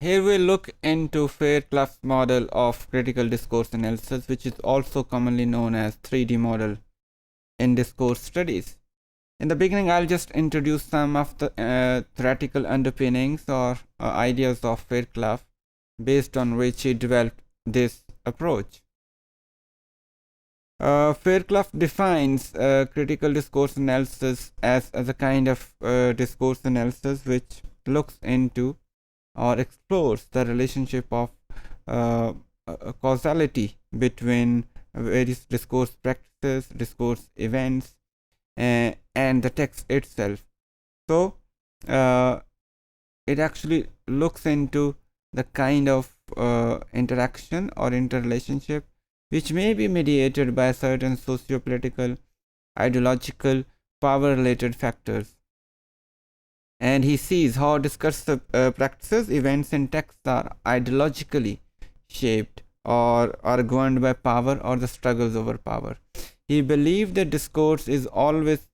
Here we look into Fairclough's model of critical discourse analysis, which is also commonly known as 3D model in discourse studies. In the beginning, I'll just introduce some of the theoretical underpinnings or ideas of Fairclough, based on which he developed this approach. Fairclough defines critical discourse analysis as a kind of discourse analysis which looks into or explores the relationship of causality between various discourse practices, discourse events, and the text itself. So, it actually looks into the kind of interaction or interrelationship which may be mediated by certain socio-political, ideological, power-related factors. And he sees how discursive practices, events, and texts are ideologically shaped or are governed by power or the struggles over power. He believed that discourse is always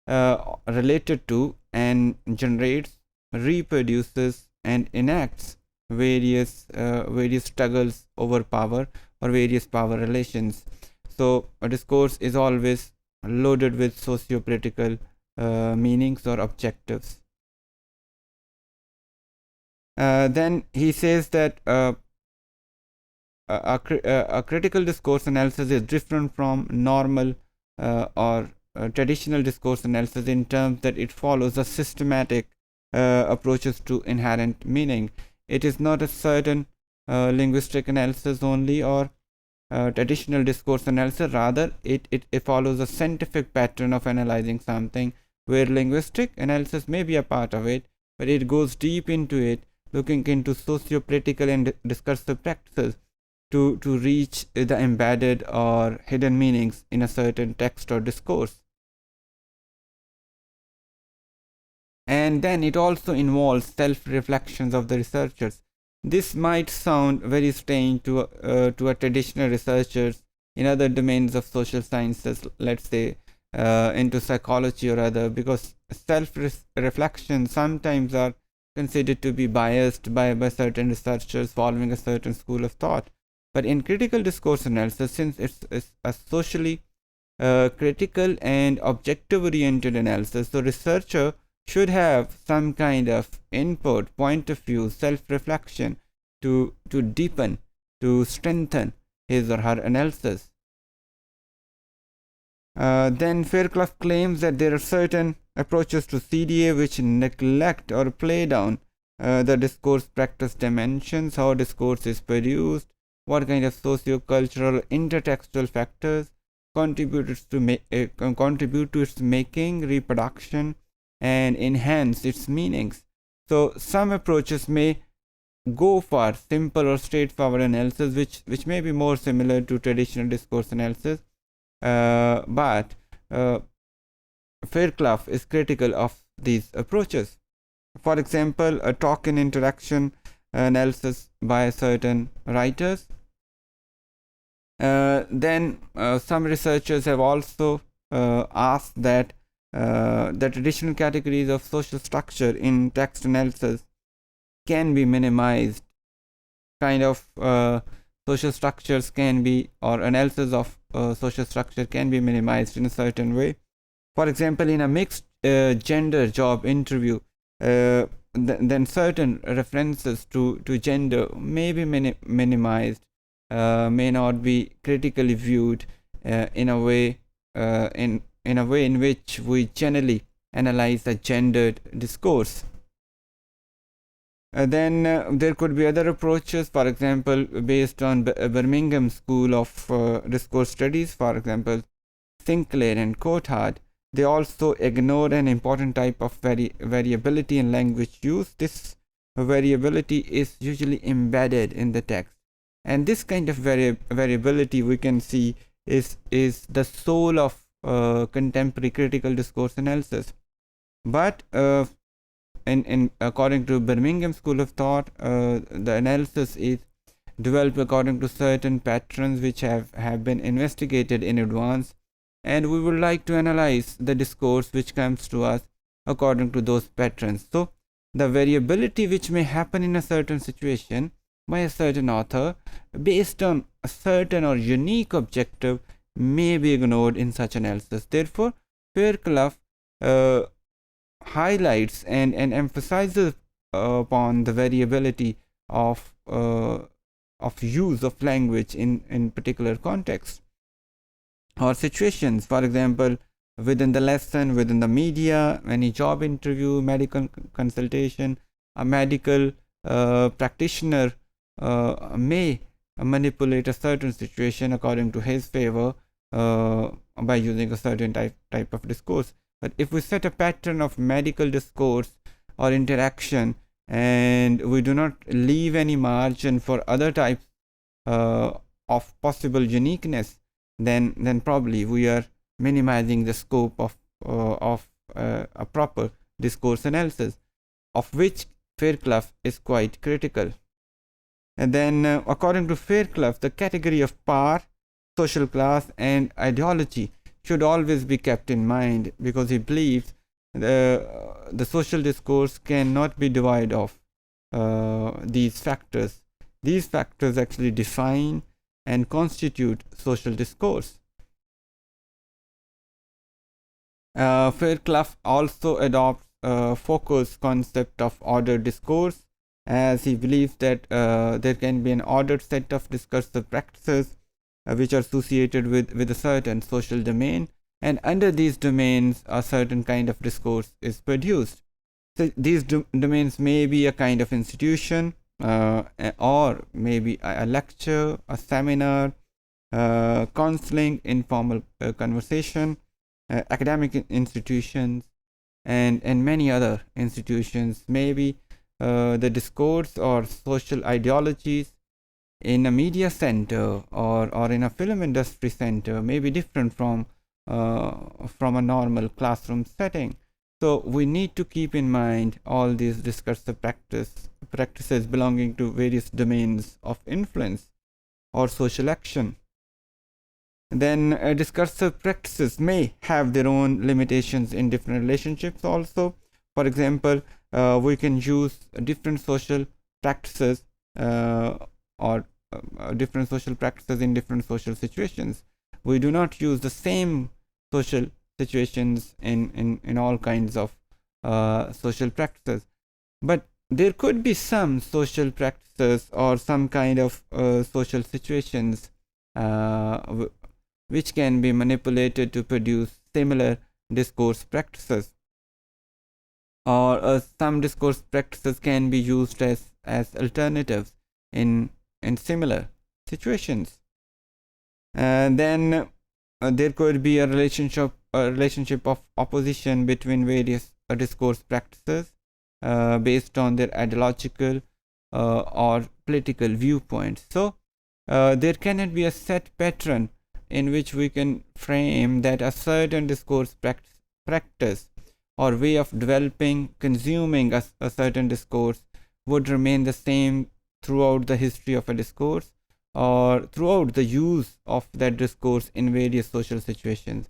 related to and generates, reproduces, and enacts various struggles over power or various power relations. So a discourse is always loaded with socio-political meanings or objectives. Then he says that a critical discourse analysis is different from normal or traditional discourse analysis in terms that it follows a systematic approaches to inherent meaning. It is not a certain linguistic analysis only or traditional discourse analysis. Rather, it follows a scientific pattern of analyzing something, where linguistic analysis may be a part of it, but it goes deep into it, looking into socio-political and discursive practices to reach the embedded or hidden meanings in a certain text or discourse. And then it also involves self-reflections of the researchers. This might sound very strange to a traditional researchers in other domains of social sciences, let's say into psychology or other, because self-reflection sometimes are considered to be biased by certain researchers following a certain school of thought. But in critical discourse analysis, since it's a socially critical and objective oriented analysis, so researcher should have some kind of input, point of view, self-reflection to deepen, to strengthen his or her analysis. Then Fairclough claims that there are certain approaches to CDA which neglect or play down the discourse practice dimensions, how discourse is produced, what kind of socio-cultural intertextual factors contribute to its making, reproduction, and enhance its meanings. So some approaches may go for simple or straightforward analysis, which may be more similar to traditional discourse analysis, but Fairclough is critical of these approaches. For example, a token interaction analysis by certain writers. Then some researchers have also asked that the traditional categories of social structure in text analysis can be minimized. Kind of social structures can be, or analysis of social structure can be minimized in a certain way. For example, in a mixed gender job interview, then certain references to gender may be minimized, may not be critically viewed in a way in which we generally analyze a gendered discourse. Then there could be other approaches, for example, based on Birmingham School of Discourse Studies, for example, Sinclair and Coulthard. They also ignore an important type of variability in language use. This variability is usually embedded in the text, and this kind of variability we can see is the soul of contemporary critical discourse analysis. But in according to Birmingham School of Thought, the analysis is developed according to certain patterns which have been investigated in advance, and we would like to analyze the discourse which comes to us according to those patterns. So the variability which may happen in a certain situation by a certain author based on a certain or unique objective may be ignored in such analysis. Therefore, Fairclough highlights and emphasizes upon the variability of use of language in particular contexts or situations. For example, within the lesson, within the media, any job interview, medical consultation, a medical practitioner may manipulate a certain situation according to his favor by using a certain type of discourse. But if we set a pattern of medical discourse or interaction and we do not leave any margin for other types of possible uniqueness, then probably we are minimizing the scope of a proper discourse analysis, of which Fairclough is quite critical. And then, according to Fairclough, the category of power, social class, and ideology should always be kept in mind, because he believes the social discourse cannot be devoid of these factors. These factors actually define and constitute social discourse. Fairclough also adopts Foucault's concept of ordered discourse, as he believes that there can be an ordered set of discursive practices which are associated with a certain social domain, and under these domains a certain kind of discourse is produced. So these domains may be a kind of institution, or maybe a lecture, a seminar, counseling, informal conversation, academic institutions, and many other institutions. Maybe the discourse or social ideologies in a media center or in a film industry center may be different from a normal classroom setting. So we need to keep in mind all these discursive practices belonging to various domains of influence or social action. Then discursive practices may have their own limitations in different relationships also. For example, we can use different social practices or different social practices in different social situations. We do not use the same social situations in all kinds of social practices. But there could be some social practices or some kind of social situations which can be manipulated to produce similar discourse practices, or some discourse practices can be used as alternatives in similar situations. And then there could be a relationship of opposition between various discourse practices based on their ideological or political viewpoints. So there cannot be a set pattern in which we can frame that a certain discourse practice or way of developing, consuming a certain discourse would remain the same throughout the history of a discourse or throughout the use of that discourse in various social situations.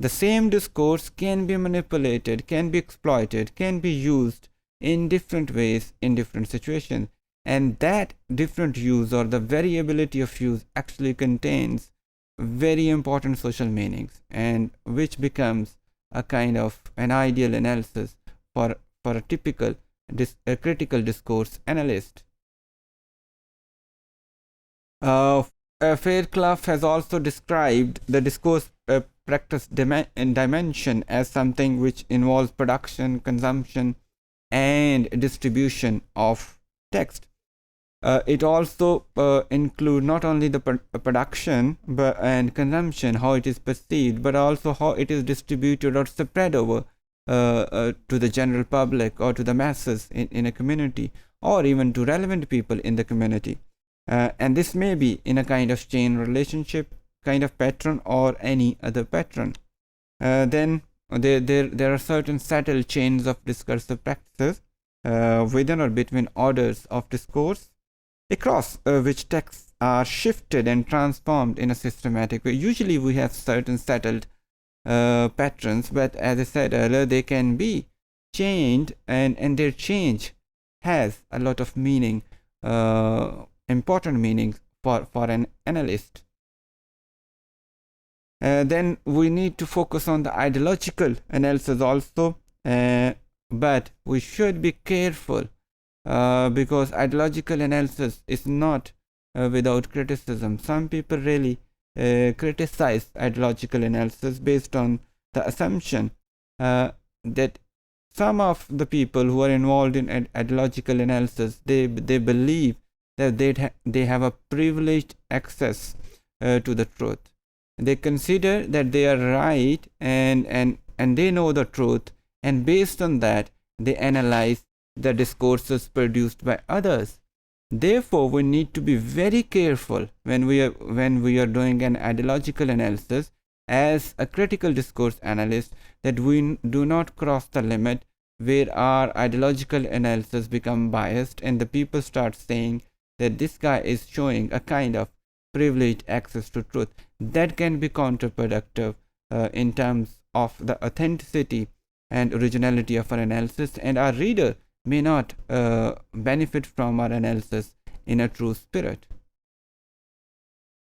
The same discourse can be manipulated, can be exploited, can be used in different ways in different situations, and that different use or the variability of use actually contains very important social meanings, and which becomes a kind of an ideal analysis for a typical critical discourse analyst. Fairclough has also described the discourse practice dimension as something which involves production, consumption, and distribution of text. It also includes not only the production and consumption, how it is perceived, but also how it is distributed or spread over to the general public or to the masses in a community, or even to relevant people in the community. And this may be in a kind of chain relationship, kind of pattern, or any other pattern. Then there are certain settled chains of discursive practices within or between orders of discourse, across which texts are shifted and transformed in a systematic way. Usually we have certain settled patterns, but as I said earlier, they can be changed, and their change has a lot of meaning, important meaning for an analyst. Then we need to focus on the ideological analysis also, but we should be careful because ideological analysis is not without criticism. Some people really criticize ideological analysis based on the assumption that some of the people who are involved in ideological analysis, they believe that they have a privileged access to the truth. They consider that they are right and they know the truth, and based on that they analyze the discourses produced by others. Therefore, we need to be very careful when we are doing an ideological analysis as a critical discourse analyst, that we do not cross the limit where our ideological analysis become biased and the people start saying that this guy is showing a kind of privileged access to truth. That can be counterproductive in terms of the authenticity and originality of our analysis, and our reader may not benefit from our analysis in a true spirit.